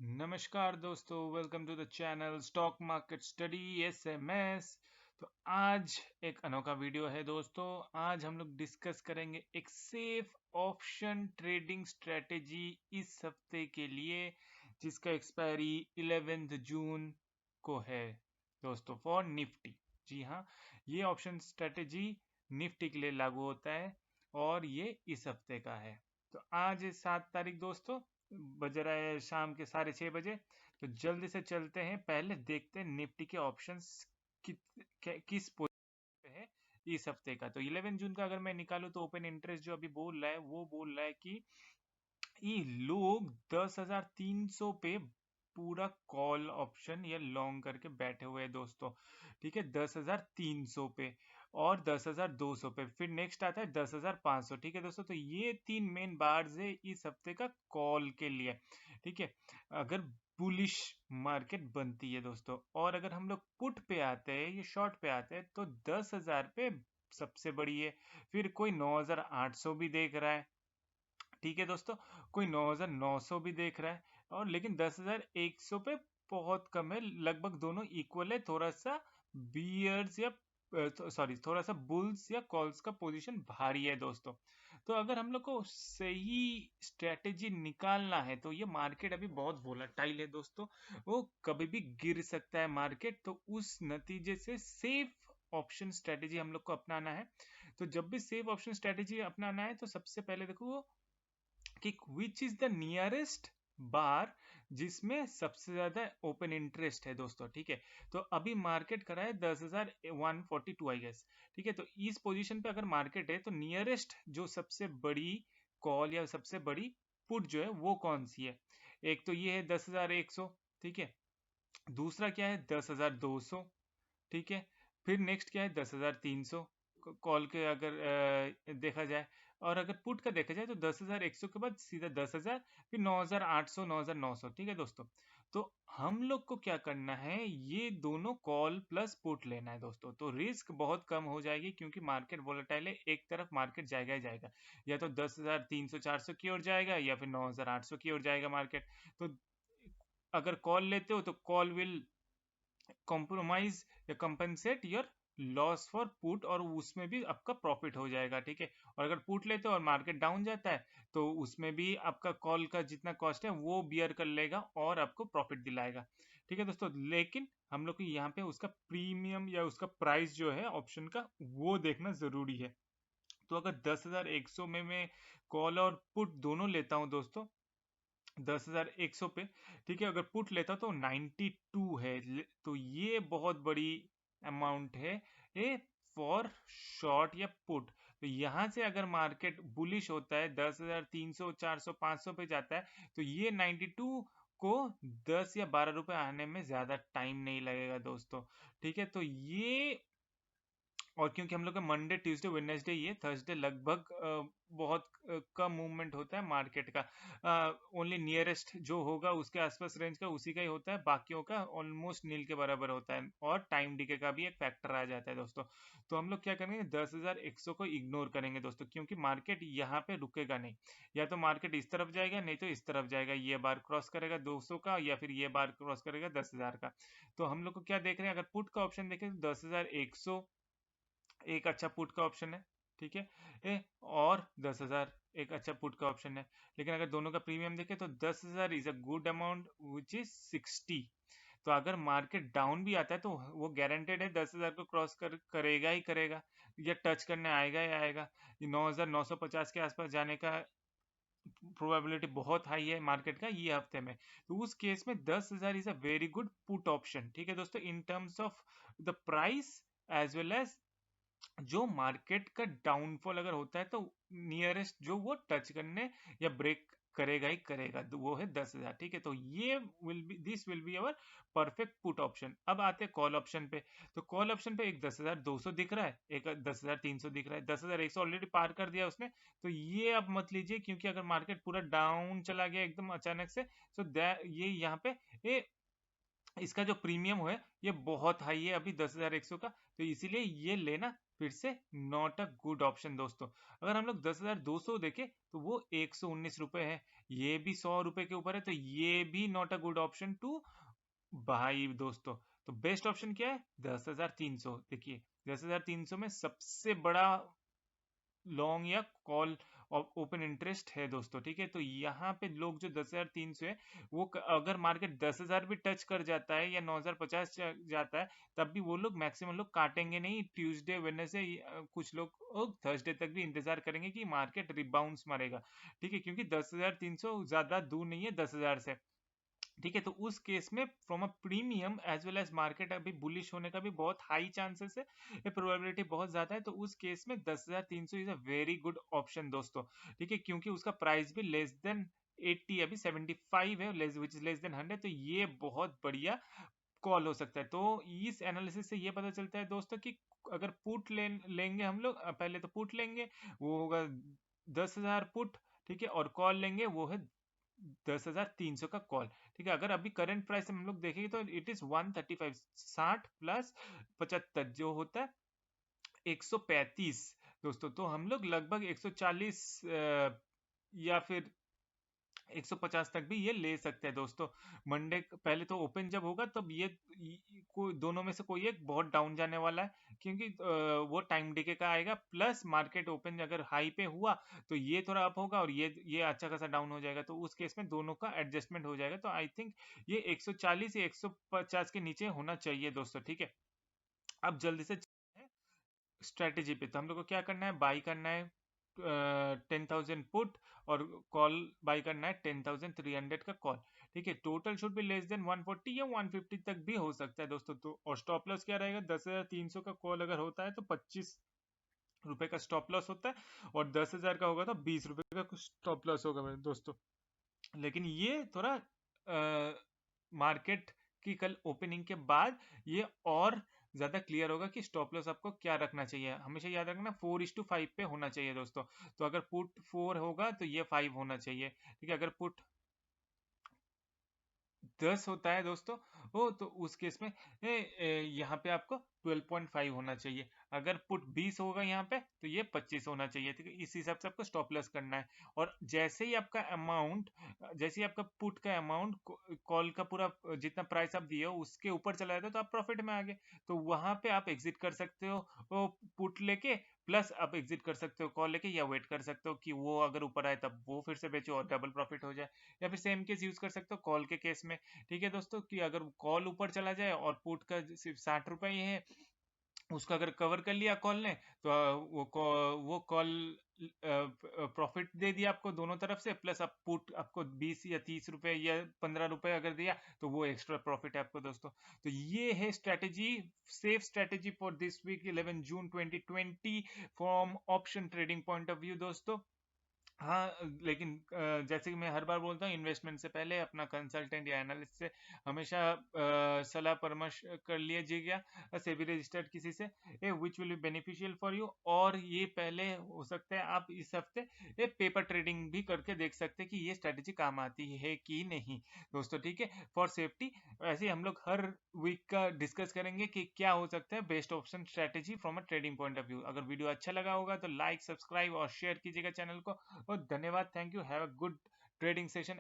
नमस्कार दोस्तों, welcome to the channel stock market study SMS. तो आज एक अनोखा वीडियो है दोस्तों। आज हम लोग डिस्कस करेंगे एक सेफ ऑप्शन ट्रेडिंग स्ट्रेटेजी इस हफ्ते के लिए, जिसका एक्सपायरी 11 जून को है दोस्तों, फॉर निफ्टी। जी हाँ, ये ऑप्शन स्ट्रेटेजी निफ्टी के लिए लागू होता है और ये इस हफ्ते का है। तो आज 7 तारीख दोस्तों, बज रहा है शाम के 6:30 बजे। तो जल्दी से चलते हैं, पहले देखते हैं निफ्टी के ऑप्शंस किस पोजीशन पे है इस हफ्ते का। तो 11 जून का अगर मैं निकालूं तो ओपन इंटरेस्ट जो अभी बोल रहा है वो बोल रहा है कि ये लोग 10,300 पे पूरा कॉल ऑप्शन या लॉन्ग करके बैठे हुए हैं दोस्तों। ठीक है, 10,300 पे और 10,200 पे, फिर नेक्स्ट आता है 10,500। ठीक है दोस्तों, तो ये तीन मेन बार्स है इस हफ्ते का कॉल के लिए। ठीक है, अगर बुलिश मार्केट बनती है दोस्तों। और अगर हम लोग पुट पे आते हैं, ये शॉर्ट पे आते हैं, तो 10,000 पे सबसे बड़ी है। फिर कोई 9,800 भी देख रहा है। ठीक है दोस्तों, कोई 9,900 भी देख रहा है। और लेकिन 10,100 पे बहुत कम है, लगभग दोनों इक्वल है। थोड़ा सा बियर्स या सॉरी, थोड़ा सा बुल्स या कॉल्स का पोजीशन भारी है दोस्तों। तो अगर हम लोग को सही स्ट्रेटेजी निकालना है तो ये मार्केट अभी बहुत वोलेटाइल है दोस्तों, वो कभी भी गिर सकता है मार्केट। तो उस नतीजे से सेफ ऑप्शन स्ट्रेटेजी हम लोग को अपनाना है। तो जब भी सेफ ऑप्शन स्ट्रेटेजी अपनाना है तो सबसे पहले देखो कि विच इज द नियरेस्ट बार जिसमें सबसे ज्यादा ओपन इंटरेस्ट है दोस्तों। ठीक है, तो अभी मार्केट करा है 10,142 आई गेस। ठीक है, तो इस पोजीशन पे अगर मार्केट है तो नियरेस्ट जो सबसे बड़ी कॉल या सबसे बड़ी पुट जो है वो कौन सी है। एक तो ये है 10,100। ठीक है, दूसरा क्या है 10,200। ठीक है, फिर नेक्स्ट क्या है 10,300 कॉल के अगर देखा जाए। और अगर पुट का देखा जाए तो 10,100 के बाद सीधा 10,000, फिर 9,800, 9,900। ठीक है दोस्तों, तो हम लोग को क्या करना है, ये दोनों कॉल प्लस पुट लेना है दोस्तों। तो रिस्क बहुत कम हो जाएगी क्योंकि मार्केट वोलेटाइल है, एक तरफ मार्केट जाएगा ही जाएगा, या तो 10,300 400 की ओर जाएगा या फिर 9,800 की ओर जाएगा मार्केट। तो अगर कॉल लेते हो तो कॉल विल कॉम्प्रोमाइज या compensate your loss for put, और उसमें भी आपका प्रॉफिट हो जाएगा। ठीक है, और अगर पुट लेते हो और मार्केट डाउन जाता है तो उसमें भी आपका कॉल का जितना कॉस्ट है वो बियर कर लेगा और आपको प्रॉफिट दिलाएगा। ठीक है दोस्तों, लेकिन हम लोग को यहाँ पे उसका प्रीमियम या उसका प्राइस जो है ऑप्शन का वो देखना जरूरी है। तो अगर 10,100 में मैं कॉल और पुट दोनों लेता हूँ दोस्तों, 10,100 पे। ठीक है, अगर पुट लेता तो 92 है। तो ये बहुत बड़ी अमाउंट है ये फॉर शॉर्ट या पुट। तो यहाँ से अगर मार्केट बुलिश होता है 10,300 400 500 पे जाता है तो ये 92 को 10 या 12 रुपए आने में ज्यादा टाइम नहीं लगेगा दोस्तों। ठीक है, तो ये, और क्योंकि हम लोग का मंडे ट्यूसडे वेडनेसडे ये थर्सडे लगभग बहुत कम मूवमेंट होता है मार्केट का। ओनली नियरेस्ट जो होगा उसके आसपास रेंज का उसी का ही होता है, बाकियों का ऑलमोस्ट नील के बराबर होता है। और टाइम डिके का भी एक फैक्टर आ जाता है दोस्तों। तो हम लोग क्या करेंगे, 10,100 को इग्नोर करेंगे दोस्तों, क्योंकि मार्केट यहाँ पे रुकेगा नहीं। या तो मार्केट इस तरफ जाएगा, नहीं तो इस तरफ जाएगा, ये बार क्रॉस करेगा 200 का या फिर ये बार क्रॉस करेगा 10,000 का। तो हम लोग को क्या देख रहे हैं, अगर पुट का ऑप्शन देखें तो 10,100 एक अच्छा पुट का ऑप्शन है। ठीक है, और 10,000 एक अच्छा पुट का ऑप्शन है। लेकिन अगर दोनों का प्रीमियम देखें तो 10,000 is a good amount which is 60। तो अगर मार्केट डाउन भी आता है तो वो गारंटेड है 10,000 को क्रॉस करेगा ही करेगा, या टच करने आएगा ही आएगा। 9,950 के आसपास जाने का प्रोबेबिलिटी बहुत हाई है मार्केट का ये हफ्ते में। तो उस केस में 10,000 is a very good put option. ठीक है दोस्तों, in terms of the price as well as जो मार्केट का डाउनफॉल अगर होता है तो नियरेस्ट जो वो टच करने या ब्रेक करेगा ही करेगा, तो वो है 10,000। ठीक है, तो ये will be our perfect put option. अब आते हैं कॉल ऑप्शन पे। तो कॉल ऑप्शन पे एक 10,200 दिख रहा है, एक 10,300 दिख रहा है, 10,100 ऑलरेडी पार कर दिया उसने। तो ये अब मत लीजिए, क्योंकि अगर मार्केट पूरा डाउन चला गया एकदम अचानक से, तो ये यहाँ पे ये इसका जो प्रीमियम है ये बहुत हाई है अभी 10,100 का। तो इसीलिए ये लेना फिर से नॉट अ गुड ऑप्शन दोस्तों। अगर हम लोग 10,200 देखें तो वो 119 रुपए है, ये भी 100 रुपए के ऊपर है, तो ये भी not a good option to भाई दोस्तों। तो बेस्ट ऑप्शन क्या है? 10,300। देखिए 10,300 में सबसे बड़ा लॉन्ग या कॉल ओपन इंटरेस्ट है दोस्तों, ठीक है। तो यहाँ पे लोग जो 10,300 है वो अगर मार्केट 10,000 भी टच कर जाता है या 9,050 जाता है, तब भी वो लोग मैक्सिमम लोग काटेंगे नहीं। ट्यूसडे वेडनेसडे कुछ लोग थर्सडे तक भी इंतजार करेंगे कि मार्केट रिबाउंस मारेगा, ठीक है, क्योंकि 10,300 ज्यादा दूर नहीं है 10,000 से, ठीक है। तो उस केस में from a premium as well as market अभी बुलिश होने का भी बहुत हाई चांसेस है, ये प्रोबेबिलिटी बहुत ज्यादा है। तो उस केस में 10,300 is a very good option दोस्तों, ठीक है, क्योंकि उसका प्राइस भी लेस देन 80, अभी 75 है, विच इज लेस देन 100, तो ये बहुत बढ़िया कॉल हो सकता है। तो इस एनालिसिस से ये पता चलता है दोस्तों कि अगर पुट लेंगे हम लोग, पहले तो पुट लेंगे, वो होगा 10,000 पुट, ठीक है, और कॉल लेंगे वो है 10,300 का कॉल, ठीक है। अगर अभी करंट प्राइस हम लोग देखेंगे तो इट इज 135, 60 प्लस 75 जो होता है 135 दोस्तों। तो हम लोग लगभग 140 या फिर 150 तक भी ये ले सकते हैं दोस्तों। मंडे पहले तो ओपन जब होगा तब कोई दोनों में से कोई एक बहुत डाउन जाने वाला है, क्योंकि वो टाइम डिके का आएगा, प्लस मार्केट ओपन अगर हाई पे हुआ तो ये थोड़ा अप होगा और ये अच्छा खासा डाउन हो जाएगा। तो उस केस में दोनों का एडजस्टमेंट हो जाएगा। तो आई थिंक ये 140 या 150 के नीचे होना चाहिए दोस्तों, ठीक है। अब जल्दी से स्ट्रेटेजी पे, तो हम लोग को क्या करना है? बाई करना है 10,000 पुट, और कॉल बाई करना है 10,300 का कॉल, ठीक है। Total should be less than 140 या 150 तक भी हो सकता है दोस्तों। तो और स्टॉप लॉस क्या रहेगा? 10,300 का कॉल अगर होता है तो 25 रुपए का स्टॉप लॉस होता है, और 10,000 का होगा तो 20 रुपए का स्टॉप लॉस होगा मेरे दोस्तों। लेकिन ये थोड़ा मार्केट की कल ओपनिंग के बाद ये और ज्यादा क्लियर होगा कि स्टॉप लॉस आपको क्या रखना चाहिए। हमेशा याद रखना 4:5 पे होना चाहिए दोस्तों। तो अगर पुट 4 होगा तो ये 5 होना चाहिए, ठीक है। अगर पुट 10 होता है दोस्तों, वो तो उस केस में यहाँ पे आपको 12.5 होना चाहिए। अगर पुट 20 होगा यहाँ पे तो ये 25 होना चाहिए, ठीक है। इस हिसाब से आपको स्टॉप लॉस करना है। और जैसे ही आपका अमाउंट, जैसे ही आपका पुट का अमाउंट कॉल का पूरा जितना प्राइस आप दिए हो उसके ऊपर चला जाता है तो आप प्रॉफिट में आ गए। तो वहां पे आप एग्जिट कर सकते हो वो पुट लेके, प्लस आप एग्जिट कर सकते हो कॉल लेके, या वेट कर सकते हो कि वो अगर ऊपर आए तब वो फिर से बेचो और डबल प्रॉफिट हो जाए। या फिर सेम केस यूज कर सकते हो कॉल के केस में, ठीक है दोस्तों, कि अगर कॉल ऊपर चला जाए और पुट का सिर्फ 60 रुपए ही है, उसका अगर कवर कर लिया कॉल ने, तो वो कॉल प्रॉफिट दे दिया आपको दोनों तरफ से, प्लस आप पुट आपको 20 या 30 रुपए या 15 रुपए अगर दिया तो वो एक्स्ट्रा प्रॉफिट है आपको दोस्तों। तो ये है strategy, safe strategy for this week 11 June 2020 from option trading point of view दोस्तों। हाँ, लेकिन जैसे कि मैं हर बार बोलता हूँ, इन्वेस्टमेंट से पहले अपना कंसल्टेंट या एनालिस्ट से हमेशा सलाह परामर्श कर लीजिएगा, सेबी रजिस्टर्ड किसी से, which will be beneficial for you. और ये पहले हो सकता है आप इस हफ्ते ये पेपर ट्रेडिंग भी करके देख सकते हैं कि ये स्ट्रेटेजी काम आती है कि नहीं दोस्तों, ठीक है, फॉर सेफ्टी। ऐसे ही हम लोग हर वीक का डिस्कस करेंगे कि क्या हो सकता है best option strategy from a trading point of view. अगर वीडियो अच्छा लगा होगा तो लाइक, सब्सक्राइब और शेयर कीजिएगा चैनल को। और धन्यवाद, thank you, have a good trading session.